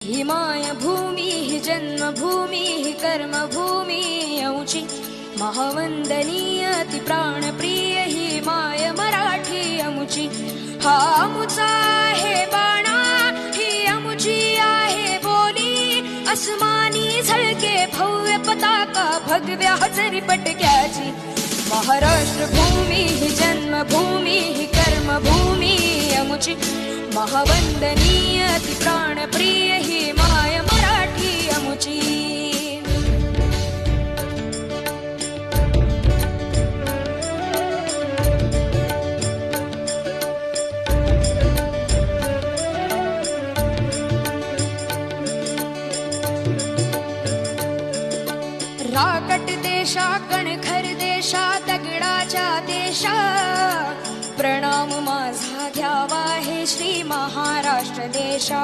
ही मायभूमी ही जन्मभूमी ही कर्मभूमी औची महावंदनीय ती प्राणप्रिय ही माय मराठी अमुची. हा अमुचा आहे बाणा ही अमुची आहे बोली, अस्मानी झळके भव्य पताका भगव्या हजरी पटक्याची. महाराष्ट्र भूमी ही जन्मभूमी ही कर्मभूमी अमुची महावंदनीय ती प्राणप्रिय ही माय मराठी अमुची. राकट देशा कणखर देशा दगडाच्या देशा, प्रणाम माझा घ्यावा हे श्री महाराष्ट्र देशा.